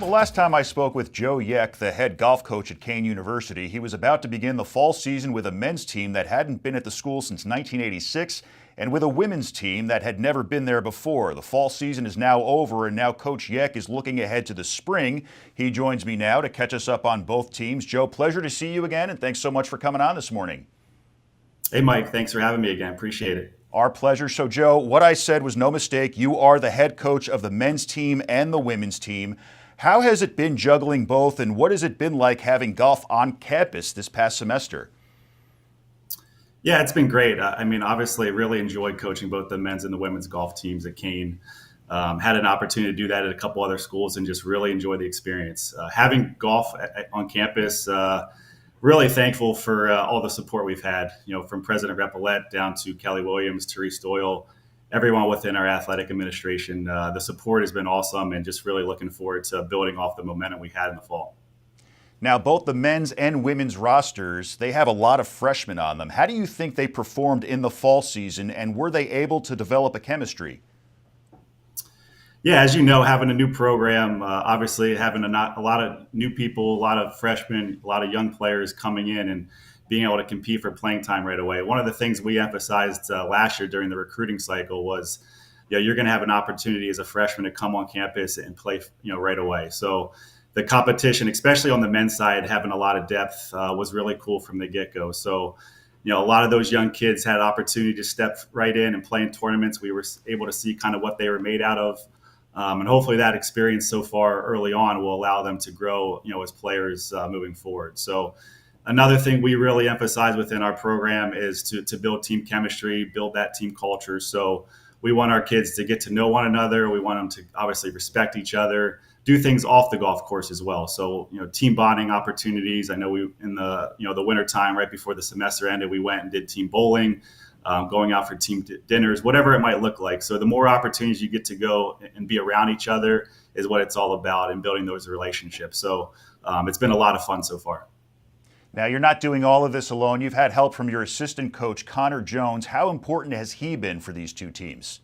Well, the last time I spoke with Joe Yeck, the head golf coach at Kean University, he was about to begin the fall season with a men's team that hadn't been at the school since 1986 and with a women's team that had never been there before. The fall season is now over, and now Coach Yeck is looking ahead to the spring. He joins me now to catch us up on both teams. Joe, pleasure to see you again, and thanks so much for coming on this morning. Hey, Mike, thanks for having me again. Appreciate it. Our pleasure. So, Joe, what I said was no mistake. You are the head coach of the men's team and the women's team. How has it been juggling both, and what has it been like having golf on campus this past semester? Yeah, it's been great. Obviously, really enjoyed coaching both the men's and the women's golf teams at Kean. Had an opportunity to do that at a couple other schools and just really enjoyed the experience. Having golf on campus, really thankful for all the support we've had, from President Repollet down to Kelly Williams, Therese Doyle, everyone within our athletic administration. The support has been awesome, and just really looking forward to building off the momentum we had in the fall. Now, both the men's and women's rosters, they have a lot of freshmen on them. How do you think they performed in the fall season, and were they able to develop a chemistry? Yeah, as you know, having a new program, obviously having a lot of new people, a lot of freshmen, a lot of young players coming in and being able to compete for playing time right away. One of the things we emphasized last year during the recruiting cycle was, you're going to have an opportunity as a freshman to come on campus and play, right away. So the competition, especially on the men's side, having a lot of depth was really cool from the get-go. So, a lot of those young kids had opportunity to step right in and play in tournaments. We were able to see kind of what they were made out of. And hopefully that experience so far early on will allow them to grow, as players moving forward. So another thing we really emphasize within our program is to build team chemistry, build that team culture. So we want our kids to get to know one another. We want them to obviously respect each other, do things off the golf course as well. So, team bonding opportunities. I know we, in the winter time right before the semester ended, we went and did team bowling, going out for team dinners, whatever it might look like. So the more opportunities you get to go and be around each other is what it's all about, and building those relationships. So it's been a lot of fun so far. Now, you're not doing all of this alone. You've had help from your assistant coach, Connor Jones. How important has he been for these two teams?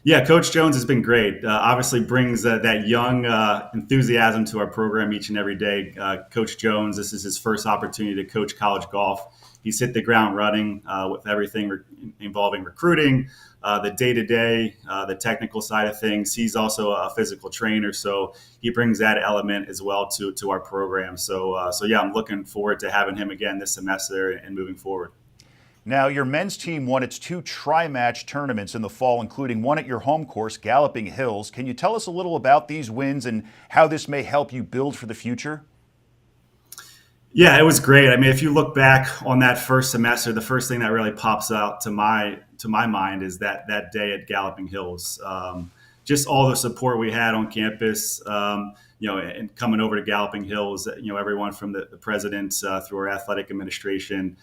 Yeah, Coach Jones has been great. Obviously brings that young enthusiasm to our program each and every day. Coach Jones, this is his first opportunity to coach college golf. He's hit the ground running with everything involving recruiting, the day-to-day, the technical side of things. He's also a physical trainer, so he brings that element as well to our program. So yeah, I'm looking forward to having him again this semester and moving forward. Now, your men's team won its two tri-match tournaments in the fall, including one at your home course, Galloping Hills. Can you tell us a little about these wins and how this may help you build for the future? Yeah, it was great. If you look back on that first semester, the first thing that really pops out to my mind is that day at Galloping Hills. Just all the support we had on campus, and coming over to Galloping Hills, everyone from the president through our athletic administration,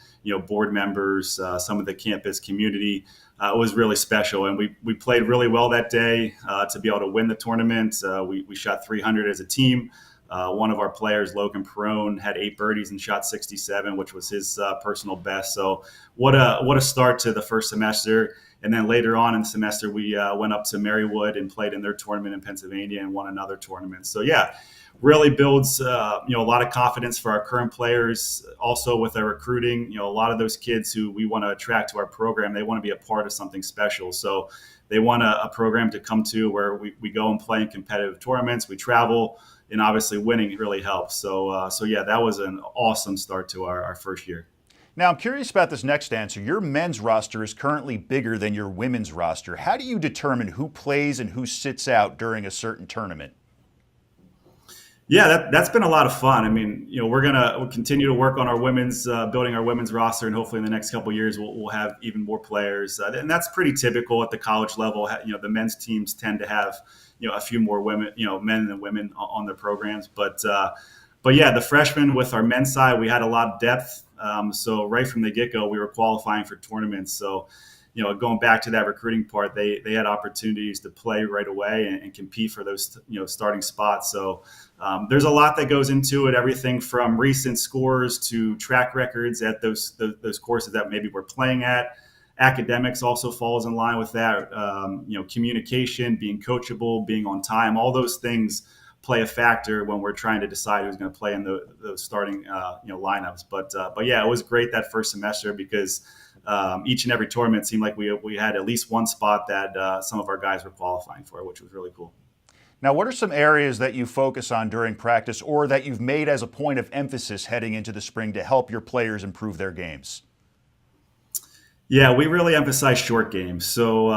board members, some of the campus community, was really special. And we played really well that day to be able to win the tournament. We shot 300 as a team. One of our players, Logan Perone, had 8 birdies and shot 67, which was his personal best. So what a start to the first semester. And then later on in the semester, we went up to Marywood and played in their tournament in Pennsylvania and won another tournament. So yeah, really builds a lot of confidence for our current players. Also with our recruiting, a lot of those kids who we want to attract to our program, they want to be a part of something special. So they want a program to come to where we go and play in competitive tournaments. We travel, and obviously winning really helps. So yeah, that was an awesome start to our first year. Now, I'm curious about this next answer. Your men's roster is currently bigger than your women's roster. How do you determine who plays and who sits out during a certain tournament? Yeah, that's been a lot of fun. We'll continue to work on our women's, building our women's roster, and hopefully in the next couple of years we'll have even more players. And that's pretty typical at the college level. The men's teams tend to have a few more women, men than women on their programs. But yeah, the freshmen with our men's side, we had a lot of depth. So right from the get-go, we were qualifying for tournaments. So, going back to that recruiting part, they had opportunities to play right away and compete for those, starting spots. So there's a lot that goes into it, everything from recent scores to track records at those courses that maybe we're playing at. Academics also falls in line with that. Communication, being coachable, being on time, all those things play a factor when we're trying to decide who's going to play in those starting lineups. But yeah, it was great that first semester because each and every tournament seemed like we had at least one spot that some of our guys were qualifying for, which was really cool. Now, what are some areas that you focus on during practice or that you've made as a point of emphasis heading into the spring to help your players improve their games? Yeah, we really emphasize short games. So,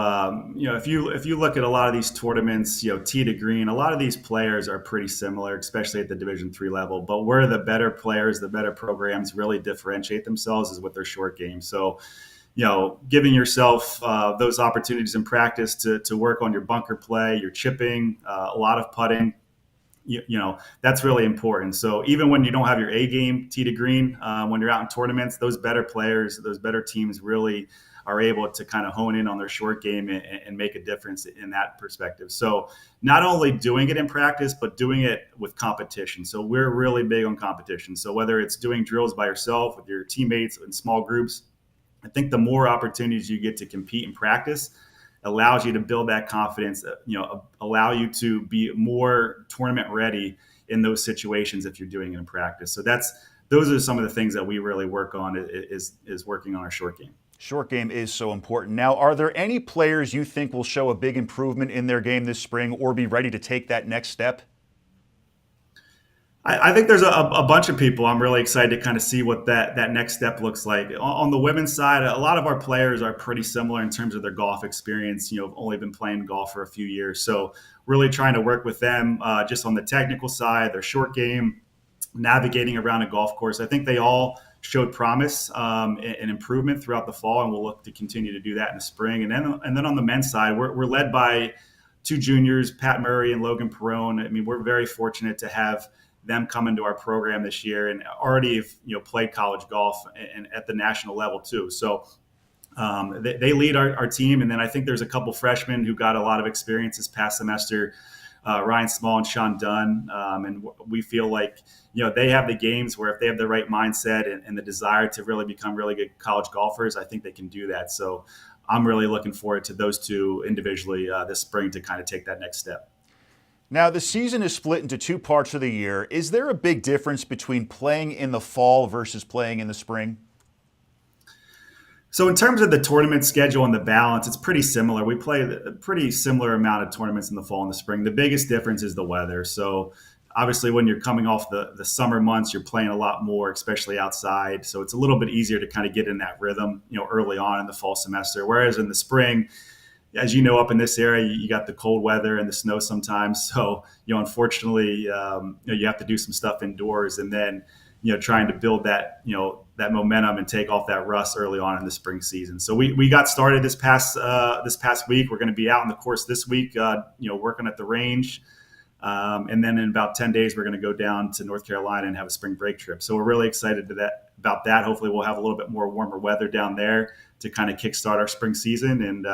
if you look at a lot of these tournaments, tee to green, a lot of these players are pretty similar, especially at the Division III level. But where the better players, the better programs really differentiate themselves is with their short game. So, giving yourself those opportunities in practice to work on your bunker play, your chipping, a lot of putting. That's really important. So even when you don't have your A game tee to green, when you're out in tournaments, those better players, those better teams really are able to kind of hone in on their short game and make a difference in that perspective. So not only doing it in practice, but doing it with competition. So we're really big on competition. So whether it's doing drills by yourself with your teammates in small groups, I think the more opportunities you get to compete in practice allows you to build that confidence, allow you to be more tournament ready in those situations if you're doing it in practice. So those are some of the things that we really work on is working on our short game. Short game is so important. Now, are there any players you think will show a big improvement in their game this spring or be ready to take that next step? I think there's a bunch of people I'm really excited to kind of see what that next step looks like. On the women's side, a lot of our players are pretty similar in terms of their golf experience. Only been playing golf for a few years. So really trying to work with them just on the technical side, their short game, navigating around a golf course. I think they all showed promise and improvement throughout the fall, and we'll look to continue to do that in the spring. And then on the men's side, we're led by two juniors, Pat Murray and Logan Perrone. I mean, we're very fortunate to have them come into our program this year and already have played college golf and at the national level too. So they lead our team. And then I think there's a couple freshmen who got a lot of experience this past semester, Ryan Small and Sean Dunn. And we feel like, they have the games where if they have the right mindset and the desire to really become really good college golfers, I think they can do that. So I'm really looking forward to those two individually this spring to kind of take that next step. Now, the season is split into two parts of the year. Is there a big difference between playing in the fall versus playing in the spring? So in terms of the tournament schedule and the balance, it's pretty similar. We play a pretty similar amount of tournaments in the fall and the spring. The biggest difference is the weather. So obviously when you're coming off the summer months, you're playing a lot more, especially outside. So it's a little bit easier to kind of get in that rhythm, early on in the fall semester. Whereas in the spring, as you know, up in this area, you got the cold weather and the snow sometimes. So, unfortunately, you have to do some stuff indoors and then, trying to build that, that momentum and take off that rust early on in the spring season. So we got started this past week. We're going to be out on the course this week, working at the range. And then in about 10 days, we're going to go down to North Carolina and have a spring break trip. So we're really excited about that. Hopefully we'll have a little bit more warmer weather down there to kind of kickstart our spring season. And,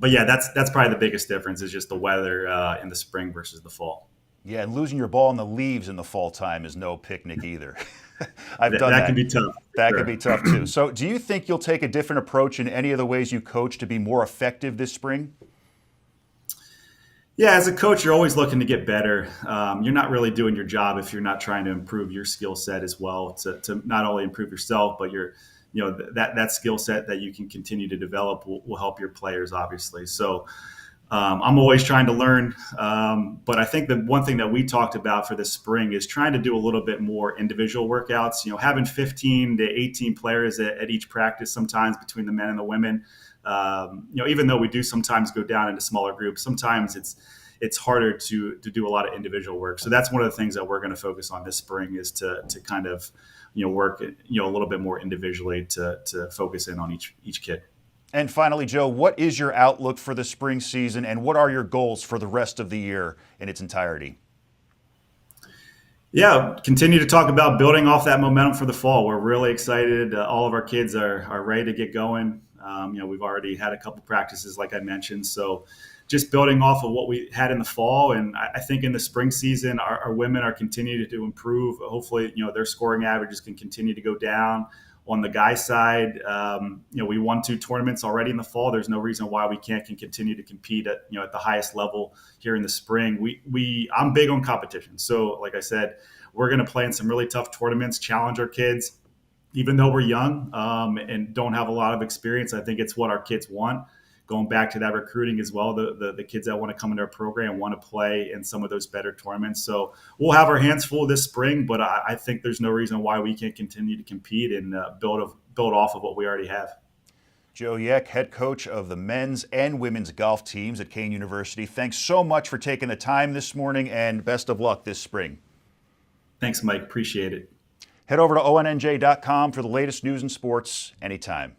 but yeah, that's probably the biggest difference is just the weather in the spring versus the fall. Yeah, and losing your ball in the leaves in the fall time is no picnic either. I've done that. That can be tough. That can be tough too. So do you think you'll take a different approach in any of the ways you coach to be more effective this spring? Yeah, as a coach, you're always looking to get better. You're not really doing your job if you're not trying to improve your skill set as well to not only improve yourself, but that skill set that you can continue to develop will help your players, obviously. So I'm always trying to learn. But I think the one thing that we talked about for this spring is trying to do a little bit more individual workouts, having 15 to 18 players at each practice sometimes between the men and the women. Even though we do sometimes go down into smaller groups, sometimes it's harder to do a lot of individual work. So that's one of the things that we're going to focus on this spring is to kind of, work, a little bit more individually to focus in on each kid. And finally, Joe, what is your outlook for the spring season and what are your goals for the rest of the year in its entirety? Yeah, continue to talk about building off that momentum for the fall. We're really excited. All of our kids are ready to get going. We've already had a couple practices, like I mentioned. So just building off of what we had in the fall. And I think in the spring season, our women are continuing to improve. Hopefully, their scoring averages can continue to go down On the guys side, we won 2 tournaments already in the fall. There's no reason why we can't can continue to compete at the highest level here in the spring. I'm big on competition. So like I said, we're going to play in some really tough tournaments, challenge our kids. Even though we're young and don't have a lot of experience, I think it's what our kids want. Going back to that recruiting as well, the kids that want to come into our program want to play in some of those better tournaments. So we'll have our hands full this spring, but I think there's no reason why we can't continue to compete and build off of what we already have. Joe Yeck, head coach of the men's and women's golf teams at Kean University. Thanks so much for taking the time this morning, and best of luck this spring. Thanks, Mike. Appreciate it. Head over to onj.com for the latest news and sports anytime.